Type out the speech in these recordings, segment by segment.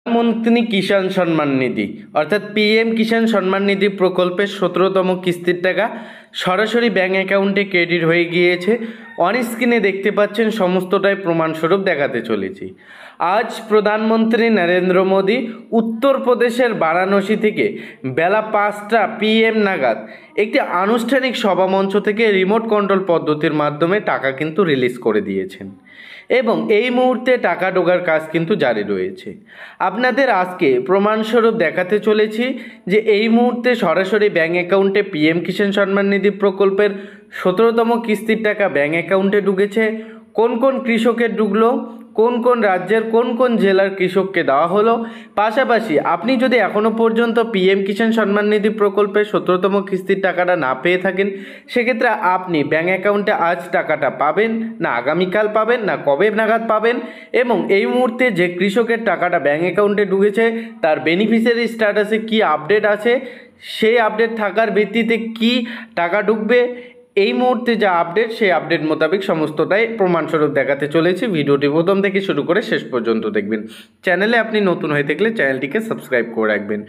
প্রধানমন্ত্রী কিষাণ সম্মান নিধি অর্থাৎ পিএম কিষাণ সম্মান নিধি প্রকল্পের 17তম কিস্তির টাকা সরাসরি ব্যাঙ্ক অ্যাকাউন্টে ক্রেডিট হয়ে গিয়েছে। অন স্ক্রিনে দেখতে পাচ্ছেন, সমস্তটাই প্রমাণস্বরূপ দেখাতে চলেছি। আজ প্রধানমন্ত্রী নরেন্দ্র মোদী উত্তরপ্রদেশের বারাণসী থেকে বেলা 5টা PM নাগাদ একটি আনুষ্ঠানিক সভামঞ্চ থেকে রিমোট কন্ট্রোল পদ্ধতির মাধ্যমে টাকা কিন্তু রিলিজ করে দিয়েছেন এবং এই মুহূর্তে টাকা ঢোকার কাজ কিন্তু জারি রয়েছে। আপনাদের আজকে প্রমাণস্বরূপ দেখাতে চলেছি যে এই মুহূর্তে সরাসরি ব্যাঙ্ক অ্যাকাউন্টে পিএম কিষাণ সম্মান নিধি প্রকল্পের 17তম কিস্তির টাকা ব্যাঙ্ক অ্যাকাউন্টে ঢুকেছে, কোন কোন কৃষকের ঢুকলো, কোন কোন রাজ্যের কোন কোন জেলার কৃষককে দেওয়া হলো। পাশাপাশি আপনি যদি এখনও পর্যন্ত পিএম কিষাণ সম্মান নিধি প্রকল্পের 17তম কিস্তির টাকাটা না পেয়ে থাকেন, সেক্ষেত্রে আপনি ব্যাঙ্ক অ্যাকাউন্টে আজ টাকাটা পাবেন না আগামীকাল পাবেন না কবে নাগাদ পাবেন, এবং এই মুহূর্তে যে কৃষকের টাকাটা ব্যাঙ্ক অ্যাকাউন্টে ঢুকেছে তার বেনিফিশিয়ারি স্ট্যাটাসে কি আপডেট আছে, সেই আপডেট থাকার ভিত্তিতে কি টাকা ঢুকবে, এই মুহূর্তে যা আপডেট সেই আপডেট মোতাবেক সমস্তটাই প্রমাণস্বরূপ দেখাতে চলেছি। ভিডিওটি প্রথম থেকে শুরু করে শেষ পর্যন্ত দেখবেন। চ্যানেলে আপনি নতুন হয়ে থাকলে চ্যানেলটিকে সাবস্ক্রাইব করে রাখবেন।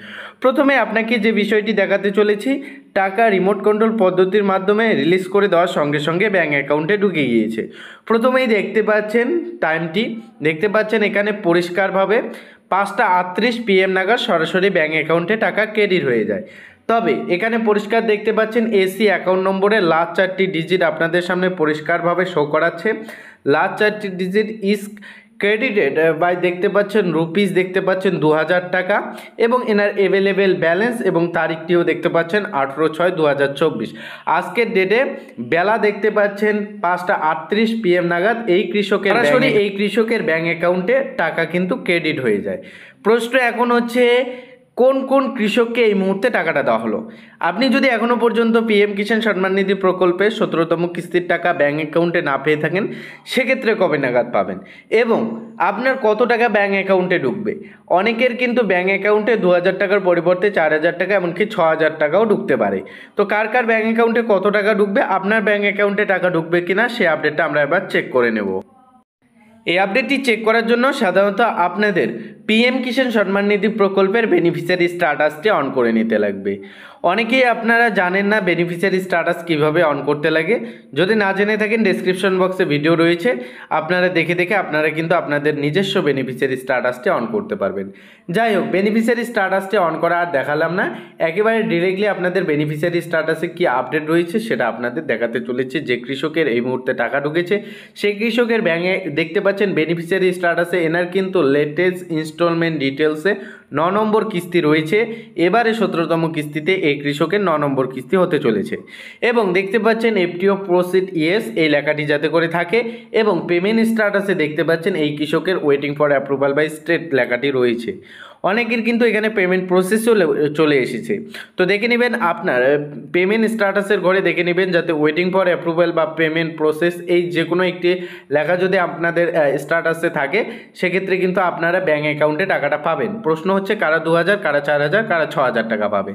প্রথমে আপনাকে যে বিষয়টি দেখাতে চলেছি, টাকা রিমোট কন্ট্রোল পদ্ধতির মাধ্যমে রিলিজ করে দেওয়ার সঙ্গে সঙ্গে ব্যাঙ্ক অ্যাকাউন্টে ঢুকে গিয়েছে। প্রথমেই দেখতে পাচ্ছেন টাইমটি, দেখতে পাচ্ছেন এখানে পরিষ্কারভাবে 5টা 38 PM নাগাদ সরাসরি ব্যাঙ্ক অ্যাকাউন্টে টাকা ক্রেডিট হয়ে যায়। তবে এখানে পরিষ্কার দেখতে পাচ্ছেন এসি অ্যাকাউন্ট নম্বরের লাস্ট 4টি ডিজিট আপনাদের সামনে পরিষ্কারভাবে শো করাচ্ছে। লাস্ট 4টি ডিজিট ইজ ক্রেডিটেড বাই দেখতে পাচ্ছেন রুপিস, দেখতে পাচ্ছেন 2000 টাকা, এবং এনার অ্যাভেলেবেল ব্যালেন্স এবং তারিখটিও দেখতে পাচ্ছেন 18/6/2024। আজকের ডেটে বেলা দেখতে পাচ্ছেন 5টা 38 PM নাগাদ এই কৃষকের ব্যাঙ্ক অ্যাকাউন্টে টাকা কিন্তু ক্রেডিট হয়ে যায়। প্রশ্ন এখন হচ্ছে, কোন কোন কৃষককে এই মুহূর্তে টাকাটা দেওয়া হলো। আপনি যদি এখনও পর্যন্ত পিএম কিষাণ সম্মান নিধি প্রকল্পে 17তম কিস্তির টাকা ব্যাঙ্ক অ্যাকাউন্টে না পেয়ে থাকেন, সেক্ষেত্রে কবে নাগাদ পাবেন এবং আপনার কত টাকা ব্যাঙ্ক অ্যাকাউন্টে ঢুকবে। অনেকের কিন্তু ব্যাঙ্ক অ্যাকাউন্টে 2000 টাকার পরিবর্তে 4000 টাকা এমনকি 6000 টাকাও ঢুকতে পারে। তো কার কার ব্যাঙ্ক অ্যাকাউন্টে কত টাকা ঢুকবে, আপনার ব্যাঙ্ক অ্যাকাউন্টে টাকা ঢুকবে কিনা সেই আপডেটটা আমরা এবার চেক করে নেব। এই আপডেটটি চেক করার জন্য সাধারণত আপনাদের পিএম কিষাণ সম্মান নিধি প্রকল্পের বেনিফিশিয়ারি স্ট্যাটাসটি অন করে নিতে লাগবে। অনেকেই আপনারা জানেন না বেনিফিশিয়ারি স্ট্যাটাস কিভাবে অন করতে লাগে। যদি না জেনে থাকেন, ডেসক্রিপশন বক্সে ভিডিও রয়েছে, আপনারা দেখে আপনারা কিন্তু আপনাদের নিজস্ব বেনিফিশিয়ারি স্ট্যাটাসটি অন করতে পারবেন। যাই হোক, বেনিফিশিয়ারি স্ট্যাটাসটি অন করা আর দেখালাম না, একেবারে ডিরেক্টলি আপনাদের বেনিফিশিয়ারি স্ট্যাটাসে কি আপডেট রয়েছে সেটা আপনাদের দেখাতে চলেছে। যে কৃষকের এই মুহূর্তে টাকা ঢুকেছে সেই কৃষকের ব্যাঙ্কে দেখতে পাচ্ছেন বেনিফিশিয়ারি স্ট্যাটাসে এনার কিন্তু লেটেস্ট ইনস্টলমেন্ট ডিটেলসে 9 নম্বর কিস্তি রয়েছে। এবারে 17তম কিস্তিতে এই কৃষকের 9 নম্বর কিস্তি হতে চলেছে এবং দেখতে পাচ্ছেন এফটিও প্রসিড ইয়েস এই লেখাটি যাতে করে থাকে, এবং পেমেন্ট স্ট্যাটাসে দেখতে পাচ্ছেন এই কৃষকের waiting for approval by state লেখাটি রয়েছে। অনেকের কিন্তু এখানে পেমেন্ট প্রসেস চলে এসেছে। তো দেখে নেবেন আপনার পেমেন্ট স্ট্যাটাসের ঘরে দেখে নেবেন যাতে ওয়েটিং ফর অ্যাপ্রুভাল বা পেমেন্ট প্রসেস এই যে কোনো একটি লেখা যদি আপনাদের স্ট্যাটাসে থাকে, সেক্ষেত্রে কিন্তু আপনারা ব্যাঙ্ক অ্যাকাউন্টে টাকাটা পাবেন। প্রশ্ন হচ্ছে কারা 2000, কারা 4000, কারা 6000 টাকা পাবে।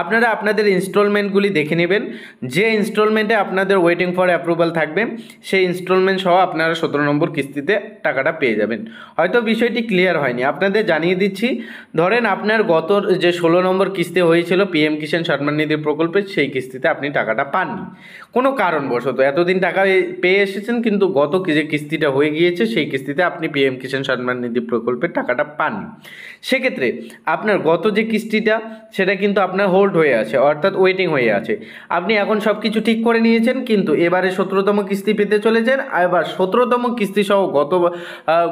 আপনারা আপনাদের ইনস্টলমেন্টগুলি দেখে নেবেন, যে ইনস্টলমেন্টে আপনাদের ওয়েটিং ফর অ্যাপ্রুভাল থাকবে সেই ইনস্টলমেন্ট সহ আপনারা 17 নম্বর কিস্তিতে টাকাটা পেয়ে যাবেন। হয়তো বিষয়টি ক্লিয়ার হয়নি, আপনাদের জানিয়ে দিচ্ছি। ধরেন আপনার গত যে 16 নম্বর কিস্তি হয়েছিল পিএম কিষাণ সম্মান নিধি প্রকল্পে, সেই কিস্তিতে আপনি টাকাটা পাননি কোনো কারণবশত। এতদিন টাকা পেয়ে এসেছেন কিন্তু গত যে কিস্তিটা হয়ে গিয়েছে সেই কিস্তিতে আপনি পিএম কিষাণ সম্মান নিধি প্রকল্পের টাকাটা পাননি। সেক্ষেত্রে আপনার গত যে কিস্তিটা সেটা কিন্তু আপনার হোল্ড হয়ে আছে, অর্থাৎ ওয়েটিং হয়ে আছে। আপনি এখন সব কিছু ঠিক করে নিয়েছেন, কিন্তু এবারে 17তম কিস্তি পেতে চলেছেন। এবার 17তম কিস্তি সহ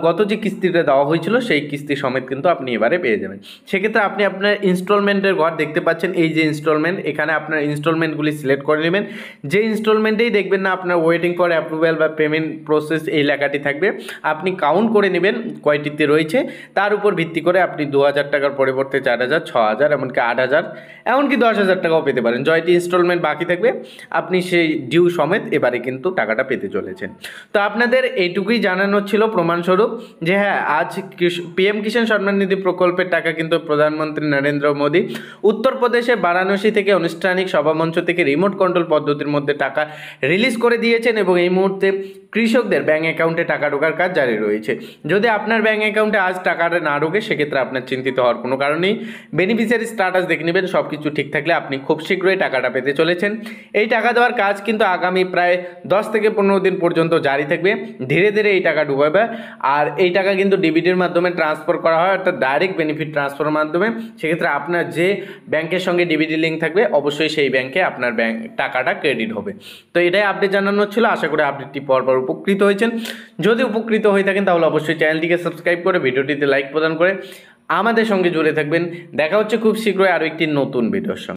গত যে কিস্তিটা দেওয়া হয়েছিল সেই কিস্তি সমেত কিন্তু আপনি এবারে পেয়ে যাবেন। সেক্ষেত্রে আপনি আপনার ইনস্টলমেন্টের ঘর দেখতে পাচ্ছেন, এই যে ইনস্টলমেন্ট, এখানে আপনার ইনস্টলমেন্টগুলি সিলেক্ট করে নেবেন। যে ইনস্টলমেন্টেই দেখবেন না আপনার ওয়েটিং ফর অ্যাপ্রুভাল বা পেমেন্ট প্রসেস এই লেখাটি থাকবে, আপনি কাউন্ট করে নেবেন কয়টিতে রয়েছে, তার উপর ভিত্তি করে আপনি 2000 টাকার পরিবর্তে 4000, 6000, এমনকি 8000, এমনকি 10,000 টাকাও পেতে পারেন। জয়টি ইনস্টলমেন্ট বাকি থাকবে আপনি সেই ডিউ সমেত এবারে কিন্তু টাকাটা পেতে চলেছেন। তো আপনাদের এইটুকুই জানানো ছিল প্রমাণস্বরূপ যে হ্যাঁ, আজ পিএম কিষাণ সম্মান নিধি প্রকল্প প্রকল্পের টাকা কিন্তু প্রধানমন্ত্রী নরেন্দ্র মোদী উত্তরপ্রদেশে বারাণসী থেকে আনুষ্ঠানিক সভামঞ্চ থেকে রিমোট কন্ট্রোল পদ্ধতির মধ্যে টাকা রিলিজ করে দিয়েছেন এবং এই মুহূর্তে কৃষকদের ব্যাঙ্ক অ্যাকাউন্টে টাকা ঢোকার কাজ জারি রয়েছে। যদি আপনার ব্যাঙ্ক অ্যাকাউন্টে আজ টাকাটা না ঢোকে সেক্ষেত্রে আপনার চিন্তিত হওয়ার কোনো কারণ নেই। বেনিফিশিয়ারি স্ট্যাটাস দেখে নেবেন, সব কিছু ঠিক থাকলে আপনি খুব শীঘ্রই টাকাটা পেতে চলেছেন। এই টাকা দেওয়ার কাজ কিন্তু আগামী প্রায় 10 থেকে 15 দিন পর্যন্ত জারি থাকবে। ধীরে ধীরে এই টাকা ঢুকাবে আর এই টাকা কিন্তু ডিবিটির মাধ্যমে ট্রান্সফার করা হয়, অর্থাৎ ডাইরেক্ট বেনিফিট ট্রান্সফারের মাধ্যমে। সেক্ষেত্রে আপনার যে ব্যাংকের সঙ্গে ডিবিটি লিঙ্ক থাকবে অবশ্যই সেই ব্যাংকে আপনার টাকাটা ক্রেডিট হবে। তো এটাই আপডেট জানানো ছিল। আশা করি আপডেটটি পাওয়ার পর উপকৃত হয়েছেন। যদি উপকৃত হয়ে থাকেন তাহলে অবশ্যই চ্যানেলটিকে সাবস্ক্রাইব করে ভিডিওটিতে লাইক প্রদান করে আমাদের সঙ্গে জুড়ে থাকবেন। দেখা হচ্ছে খুব শীঘ্রই আরও একটি নতুন ভিডিওর সঙ্গে।